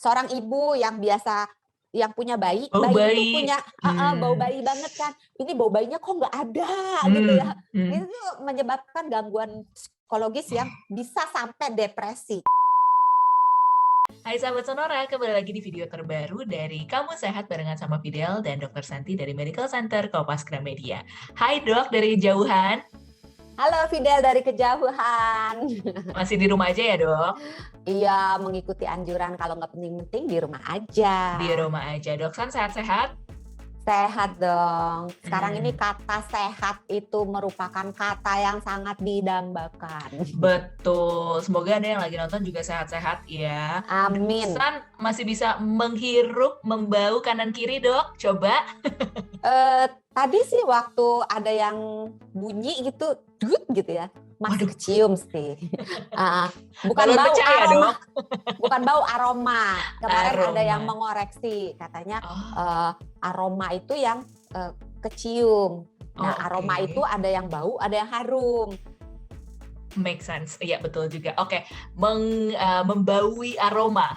seorang ibu yang biasa yang punya bayi Oh, itu bayi. punya bau bayi banget kan. Ini bau bayinya kok nggak ada gitu ya. Hmm. Itu menyebabkan gangguan psikologis yang bisa sampai depresi. Hai sahabat Sonora, kembali lagi di video terbaru dari Kamu Sehat barengan sama Fidel dan Dr. Santi dari Medical Center Kompas Gramedia. Hai dok, dari jauhan. Halo Fidel dari kejauhan. Masih di rumah aja ya dok? Iya, mengikuti anjuran kalau nggak penting-penting di rumah aja. Di rumah aja dok, kan sehat-sehat? Sehat dong. Sekarang ini kata sehat itu merupakan kata yang sangat didambakan. Betul, semoga Anda yang lagi nonton juga sehat-sehat ya. Amin. San masih bisa menghirup, membau kanan kiri dok, coba. Tadi sih waktu ada yang bunyi gitu, dut gitu ya, masih kecium sih. Bukan Balon bau pecah ya, aroma, dok? bukan bau aroma. Kemarin ada Aroma. yang mengoreksi, katanya Oh, aroma itu yang kecium. Nah, oke. aroma itu ada yang bau, ada yang harum. Make sense, iya betul juga. Oke, membaui aroma,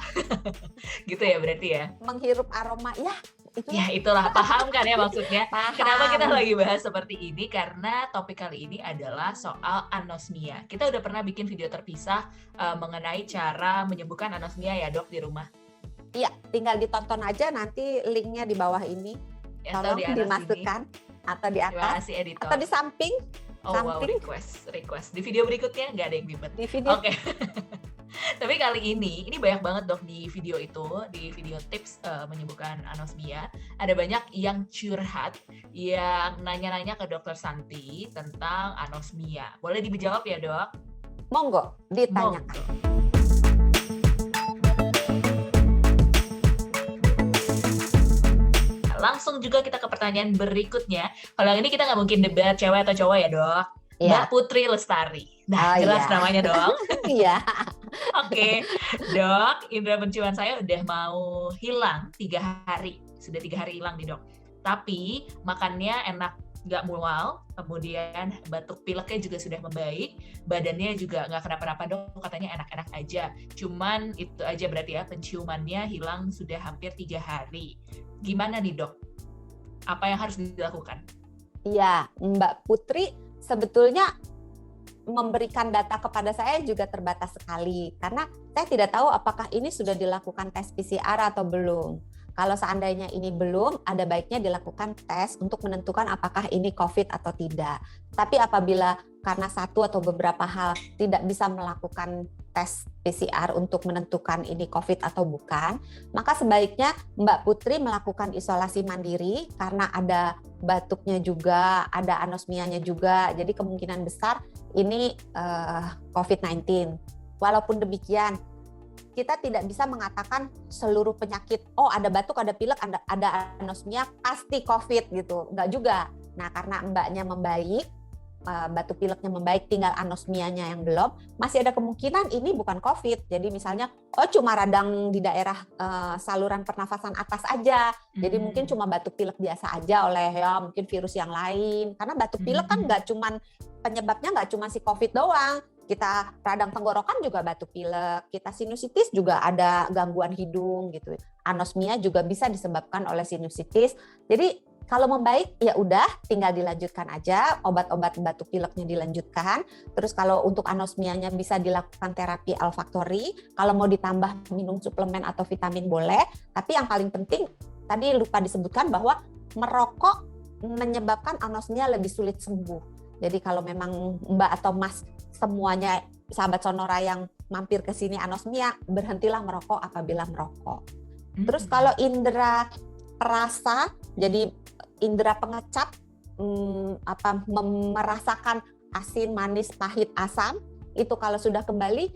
gitu ya berarti ya? Menghirup aroma, ya itulah. Ya itulah, paham kan ya maksudnya? Kenapa kita Paham. lagi bahas seperti ini? Karena topik kali ini adalah soal anosmia. Kita udah pernah bikin video terpisah mengenai cara menyembuhkan anosmia ya dok di rumah. Iya, tinggal ditonton aja nanti linknya di bawah ini. Atau Tolong di atas dimasukkan atau di Terima atas kasih editor. atau di samping. Oh wow, samping. request. Di video berikutnya nggak ada yang ribet. Di video. Oke. Tapi kali ini banyak banget dok di video itu, di video tips menyembuhkan anosmia. Ada banyak yang curhat, yang nanya-nanya ke dokter Santi tentang anosmia. Boleh dijawab ya dok? Monggo ditanyakan. Monggo. Langsung juga kita ke pertanyaan berikutnya. Kalau yang ini kita nggak mungkin debat cewek atau cowok ya dok. Iya. Mbak Putri Lestari. Nah, jelas iya. namanya dong. Iya. Oke, dok, indera penciuman saya udah mau hilang 3 hari. Sudah 3 hari hilang nih dok. Tapi makannya enak, nggak mual, kemudian batuk pileknya juga sudah membaik, badannya juga nggak kenapa-napa dok, katanya enak-enak aja. Cuman itu aja berarti ya, penciumannya hilang sudah hampir 3 hari. Gimana nih dok? Apa yang harus dilakukan? Iya, Mbak Putri sebetulnya memberikan data kepada saya juga terbatas sekali karena saya tidak tahu apakah ini sudah dilakukan tes PCR atau belum. Kalau seandainya ini belum, ada baiknya dilakukan tes untuk menentukan apakah ini COVID atau tidak. Tapi apabila karena satu atau beberapa hal tidak bisa melakukan tes PCR untuk menentukan ini COVID atau bukan, maka sebaiknya Mbak Putri melakukan isolasi mandiri karena ada batuknya juga, ada anosmianya juga. Jadi kemungkinan besar ini COVID-19. Walaupun demikian, kita tidak bisa mengatakan seluruh penyakit, oh ada batuk, ada pilek, ada anosmia, pasti COVID gitu. Enggak juga. Nah karena mbaknya membaik, batuk pileknya membaik, tinggal anosmianya yang belum, masih ada kemungkinan ini bukan COVID. Jadi misalnya, oh cuma radang di daerah saluran pernafasan atas aja. Jadi mungkin cuma batuk pilek biasa aja oleh ya mungkin virus yang lain. Karena batuk pilek kan penyebabnya nggak cuma si COVID doang. Kita radang tenggorokan juga batuk pilek, kita sinusitis juga ada gangguan hidung gitu. Anosmia juga bisa disebabkan oleh sinusitis. Jadi kalau membaik ya udah tinggal dilanjutkan aja, obat-obat batuk pileknya dilanjutkan. Terus kalau untuk anosmianya bisa dilakukan terapi olfaktori, kalau mau ditambah minum suplemen atau vitamin boleh, tapi yang paling penting tadi lupa disebutkan bahwa merokok menyebabkan anosmia lebih sulit sembuh. Jadi kalau memang Mbak atau Mas semuanya sahabat Sonora yang mampir ke sini anosmia, berhentilah merokok apabila merokok. Terus kalau indera perasa, jadi indera pengecap, merasakan asin, manis, pahit, asam, itu kalau sudah kembali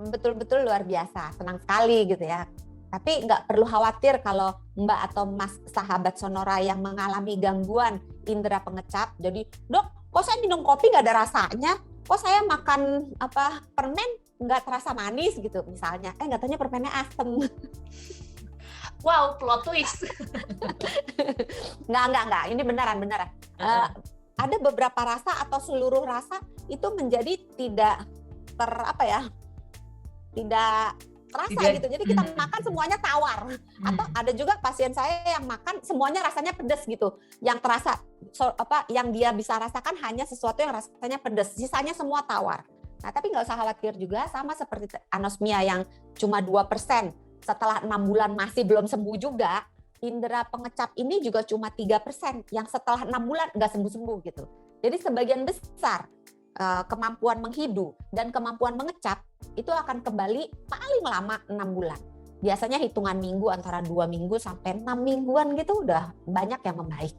betul-betul luar biasa, senang sekali gitu ya. Tapi nggak perlu khawatir kalau Mbak atau Mas sahabat Sonora yang mengalami gangguan indera pengecap. Jadi, dok, kok saya minum kopi nggak ada rasanya? Kok saya makan permen nggak terasa manis gitu misalnya? Nggak taunya permennya asem. Wow, plot twist. Nggak. Ini beneran. Ada beberapa rasa atau seluruh rasa itu menjadi tidak tidak terasa Tidak. gitu. Jadi kita makan semuanya tawar. Atau ada juga pasien saya yang makan semuanya rasanya pedas gitu. Yang terasa yang dia bisa rasakan hanya sesuatu yang rasanya pedas, sisanya semua tawar. Nah, tapi nggak usah khawatir juga, sama seperti anosmia yang cuma 2%, setelah 6 bulan masih belum sembuh juga. Indera pengecap ini juga cuma 3% yang setelah 6 bulan nggak sembuh-sembuh gitu. Jadi sebagian besar kemampuan menghidu dan kemampuan mengecap itu akan kembali paling lama 6 bulan. Biasanya hitungan minggu antara 2 minggu sampai 6 mingguan gitu udah banyak yang membaik.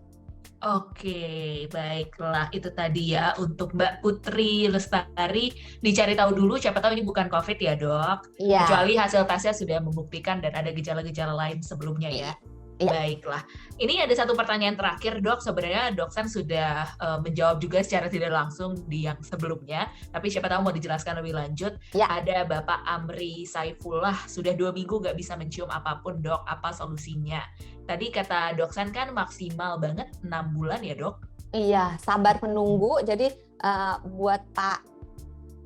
Oke, baiklah. Itu tadi ya untuk Mbak Putri Lestari. Dicari tahu dulu, siapa tahu ini bukan COVID ya, Dok. Iya. Kecuali hasil tesnya sudah membuktikan dan ada gejala-gejala lain sebelumnya ya. Iya. Baiklah. Ini ada satu pertanyaan terakhir, Dok. Sebenarnya Doksan sudah menjawab juga secara tidak langsung di yang sebelumnya. Tapi siapa tahu mau dijelaskan lebih lanjut. Ya. Ada Bapak Amri Saifullah, sudah 2 minggu nggak bisa mencium apapun, Dok. Apa solusinya? Tadi kata Doksan kan maksimal banget 6 bulan ya, Dok? Iya, sabar menunggu. Jadi buat Pak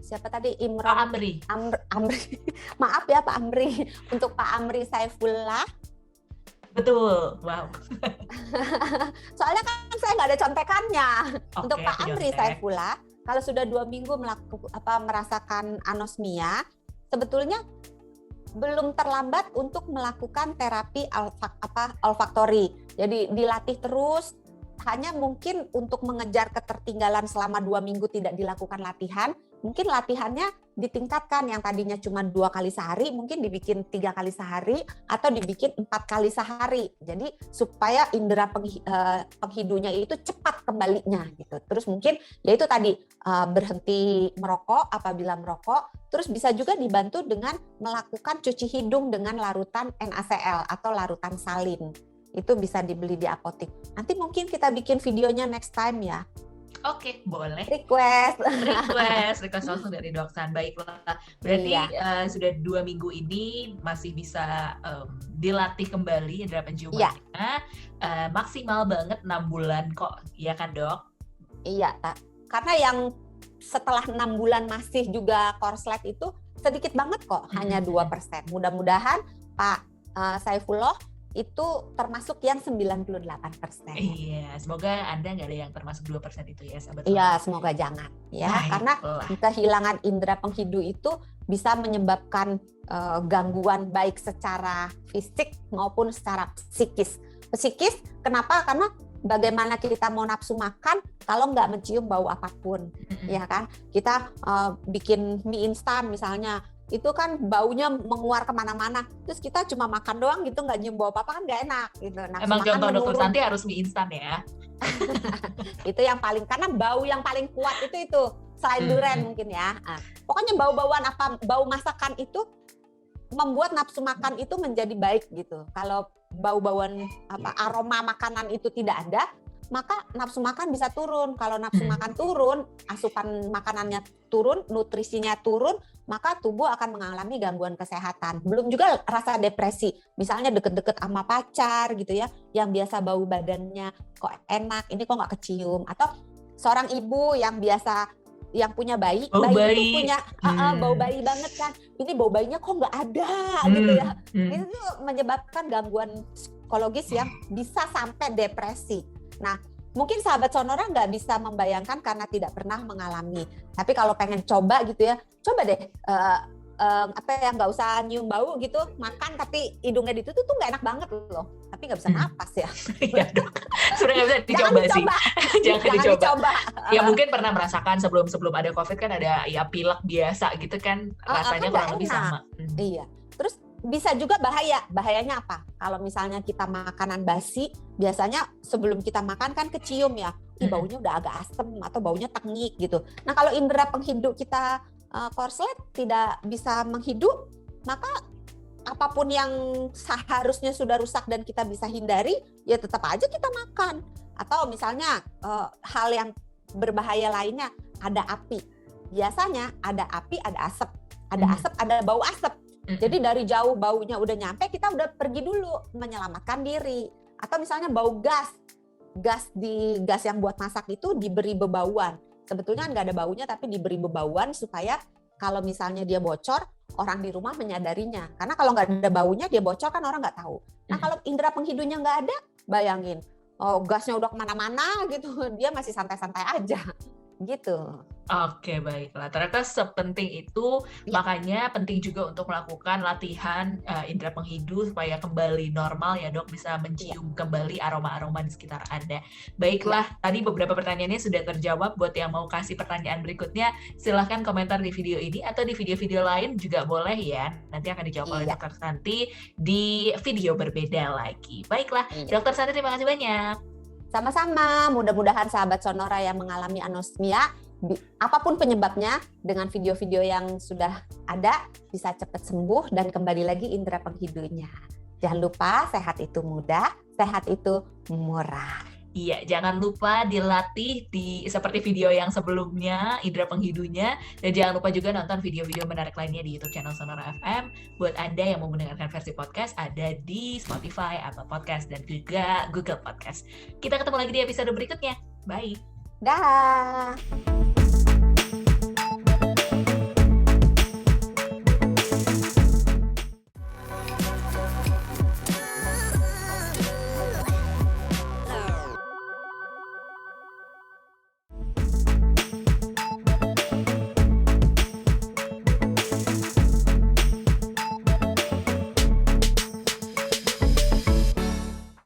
siapa tadi, Imron? Pak Amri. Amri. Maaf ya Pak Amri. Untuk Pak Amri Saifullah. Betul, wow. Soalnya kan saya nggak ada contekannya. Oke, Untuk Pak Amri nyontek. Saifullah, kalau sudah 2 minggu merasakan anosmia, sebetulnya belum terlambat untuk melakukan terapi olfaktori. Jadi dilatih terus, hanya mungkin untuk mengejar ketertinggalan selama 2 minggu tidak dilakukan latihan, mungkin latihannya ditingkatkan, yang tadinya cuma 2 kali sehari, mungkin dibikin 3 kali sehari, atau dibikin 4 kali sehari. Jadi supaya indera penghidunya itu cepat kembalinya gitu. Terus mungkin ya itu tadi, berhenti merokok apabila merokok, terus bisa juga dibantu dengan melakukan cuci hidung dengan larutan NaCl atau larutan salin. Itu bisa dibeli di apotek. Nanti mungkin kita bikin videonya next time ya. Oke, boleh. Request langsung dari Doksan. Baiklah. Berarti sudah 2 minggu ini masih bisa dilatih kembali indera penciumannya. Maksimal banget 6 bulan kok, ya kan, Dok? Iya, karena yang setelah 6 bulan masih juga korslet itu sedikit banget kok, hanya 2%. Mudah-mudahan Pak Saifullah itu termasuk yang 98%. Iya, semoga Anda nggak ada yang termasuk 2% itu ya, sahabat. Iya, semoga jangan ya. Karena kehilangan indera penghidu itu bisa menyebabkan gangguan baik secara fisik maupun secara psikis. Psikis kenapa? Karena bagaimana kita mau nafsu makan kalau nggak mencium bau apapun, ya kan? Kita bikin mie instan misalnya, itu kan baunya menguar kemana-mana, terus kita cuma makan doang gitu, nggak nyium bau apa-apa kan nggak enak gitu. Nafsu Emang contoh menurun. Dokter Santi harus mie instan ya? Itu yang paling, karena bau yang paling kuat itu selain durian mungkin ya. Pokoknya bau-bauan bau masakan itu membuat nafsu makan itu menjadi baik gitu. Kalau bau-bauan aroma makanan itu tidak ada, maka nafsu makan bisa turun. Kalau nafsu makan turun, asupan makanannya turun, nutrisinya turun, maka tubuh akan mengalami gangguan kesehatan. Belum juga rasa depresi. Misalnya deket-deket sama pacar gitu ya, yang biasa bau badannya kok enak, ini kok nggak kecium. Atau seorang ibu yang biasa yang punya bayi itu punya bau bayi banget kan. Ini bau bayinya kok nggak ada gitu ya. Itu menyebabkan gangguan psikologis yang bisa sampai depresi. Nah, mungkin sahabat Sonora nggak bisa membayangkan karena tidak pernah mengalami. Tapi kalau pengen coba gitu ya, coba deh nggak usah nyium bau gitu, makan tapi hidungnya ditutup tuh nggak enak banget loh. Tapi nggak bisa napas ya. Iya, Dok. Sudah nggak bisa dicoba sih. Jangan dicoba. Ya mungkin pernah merasakan sebelum ada COVID kan ada ya pilek biasa gitu kan, rasanya kurang lebih sama. Iya. Terus bisa juga bahayanya apa? Kalau misalnya kita makanan basi, biasanya sebelum kita makan kan kecium ya, baunya udah agak asem atau baunya tengik gitu. Nah kalau indera penghidup kita korslet tidak bisa menghidup, maka apapun yang seharusnya sudah rusak dan kita bisa hindari, ya tetap aja kita makan. Atau misalnya hal yang berbahaya lainnya, ada api. Biasanya ada api, ada asap. Ada asap, ada bau asap. Jadi dari jauh baunya udah nyampe, kita udah pergi dulu menyelamatkan diri. Atau misalnya bau gas yang buat masak itu diberi bebauan. Sebetulnya nggak ada baunya tapi diberi bebauan supaya kalau misalnya dia bocor, orang di rumah menyadarinya. Karena kalau nggak ada baunya, dia bocor kan orang nggak tahu. Nah kalau indera penghidunya nggak ada, bayangin, oh gasnya udah kemana-mana gitu, dia masih santai-santai aja gitu. Oke, baiklah. Ternyata sepenting itu, Ya. makanya penting juga untuk melakukan latihan indera penghidu supaya kembali normal ya dok, bisa mencium kembali aroma-aroma di sekitar Anda. Baiklah, tadi beberapa pertanyaannya sudah terjawab. Buat yang mau kasih pertanyaan berikutnya, silahkan komentar di video ini atau di video-video lain juga boleh ya. Nanti akan dijawab oleh Dokter Santi di video berbeda lagi. Baiklah, Dokter Santi terima kasih banyak. Sama-sama, mudah-mudahan sahabat Sonora yang mengalami anosmia, apapun penyebabnya, dengan video-video yang sudah ada, bisa cepat sembuh dan kembali lagi indera penghidunya. Jangan lupa, sehat itu mudah, sehat itu murah. Iya, jangan lupa dilatih seperti video yang sebelumnya, indera penghidunya, dan jangan lupa juga nonton video-video menarik lainnya di YouTube channel Sonora FM. Buat Anda yang mau mendengarkan versi podcast, ada di Spotify, Apple Podcast, dan juga Google Podcast. Kita ketemu lagi di episode berikutnya. Bye! Dah!